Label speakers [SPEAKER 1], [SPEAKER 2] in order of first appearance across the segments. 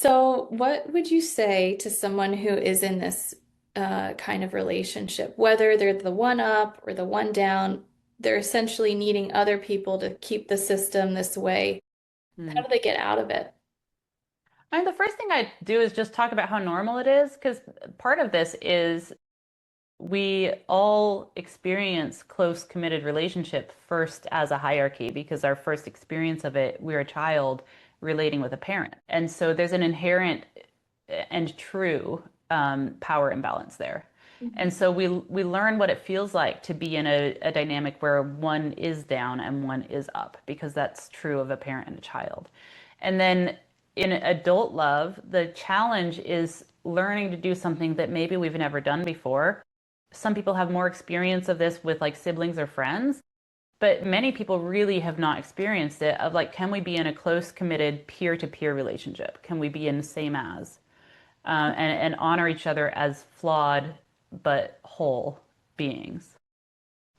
[SPEAKER 1] So, what would you say to someone who is in this kind of relationship, whether they're the one up or the one down, they're essentially needing other people to keep the system this way. How
[SPEAKER 2] Hmm.
[SPEAKER 1] do they get out of it?
[SPEAKER 2] I mean, the first thing I do is just talk about how normal it is, because part of this is we all experience close committed relationship first as a hierarchy because our first experience of it, we're a child relating with a parent. And so there's an inherent and true power imbalance there. And
[SPEAKER 1] Mhm.
[SPEAKER 2] so we learn what it feels like to be in a dynamic where one is down and one is up, because that's true of a parent and a child. And then in adult love, the challenge is learning to do something that maybe we've never done before. Some people have more experience of this with like siblings or friends, but many people really have not experienced it of like, can we be in a close, committed peer-to-peer relationship? Can we be in the same as? And honor each other as flawed but whole beings.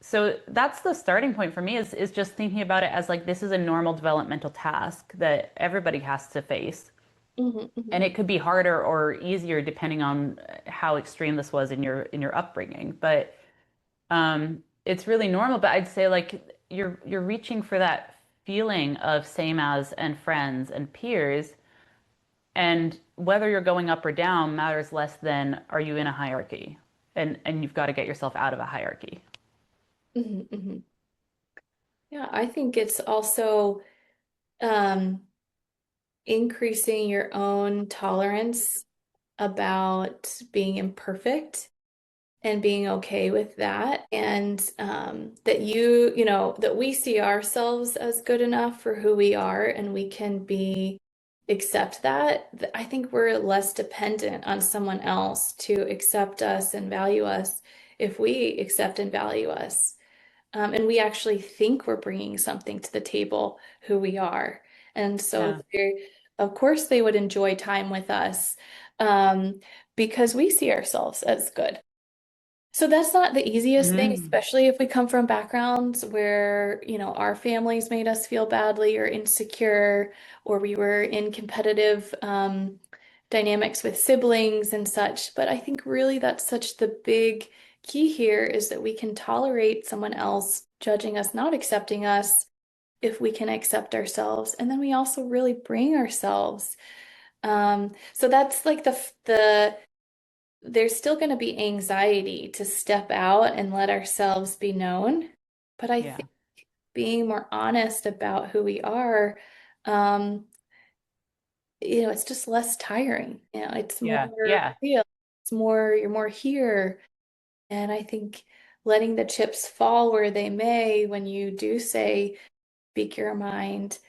[SPEAKER 2] So that's the starting point for me is just thinking about it as like this is a normal developmental task that everybody has to face.
[SPEAKER 1] Mhm,
[SPEAKER 2] And
[SPEAKER 1] mhm.
[SPEAKER 2] it could be harder or easier depending on how extreme this was in your upbringing. But it's really normal. But I'd say like you're reaching for that feeling of same as and friends and peers, and whether you're going up or down matters less than are you in a hierarchy, and you've got to get yourself out of a hierarchy.
[SPEAKER 1] Mhm, mhm. Yeah, I think it's also um, increasing your own tolerance about being imperfect and being okay with that. And that that we see ourselves as good enough for who we are and we can accept that. I think we're less dependent on someone else to accept us and value us if we accept and value us. And we actually think we're bringing something to the table, who we are. And so,
[SPEAKER 2] Yeah.
[SPEAKER 1] of course, they would enjoy time with us um, because we see ourselves as good. So that's not the easiest thing,
[SPEAKER 2] Hmm.
[SPEAKER 1] especially if we come from backgrounds where, our families made us feel badly or insecure, or we were in competitive dynamics with siblings and such. But I think really that's such the big key here is that we can tolerate someone else judging us, not accepting us, if we can accept ourselves. And then we also really bring ourselves. So that's like the there's still going to be anxiety to step out and let ourselves be known. But I
[SPEAKER 2] Yeah.
[SPEAKER 1] think being more honest about who we are, um, it's just less tiring. It's
[SPEAKER 2] Yeah.
[SPEAKER 1] more
[SPEAKER 2] Yeah.
[SPEAKER 1] real. You're more here. And I think letting the chips fall where they may when you do say, speak your mind,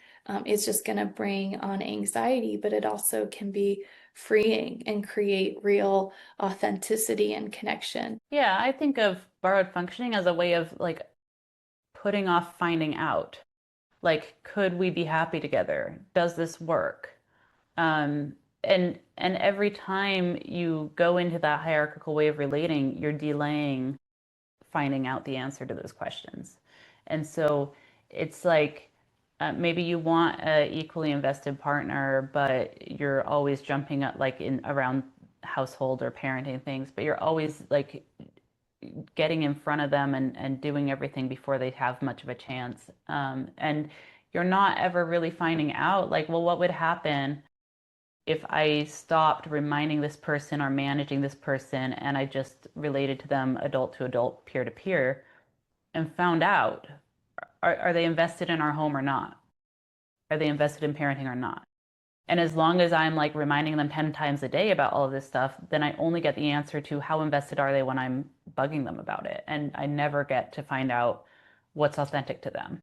[SPEAKER 1] is just going to bring on anxiety, but it also can be freeing and create real authenticity and connection.
[SPEAKER 2] Yeah. I think of borrowed functioning as a way of like putting off finding out. Like, could we be happy together? Does this work? Um, and every time you go into that hierarchical way of relating, you're delaying finding out the answer to those questions. And so it's like maybe you want a equally invested partner, but you're always jumping up like in around household or parenting things, but you're always like getting in front of them and doing everything before they have much of a chance. And you're not ever really finding out like, well, what would happen if I stopped reminding this person or managing this person and I just related to them adult to adult, peer to peer, and found out, are they invested in our home or not? Are they invested in parenting or not? And as long as I'm like reminding them 10 times a day about all of this stuff, then I only get the answer to how invested are they when I'm bugging them about it. And I never get to find out what's authentic to them.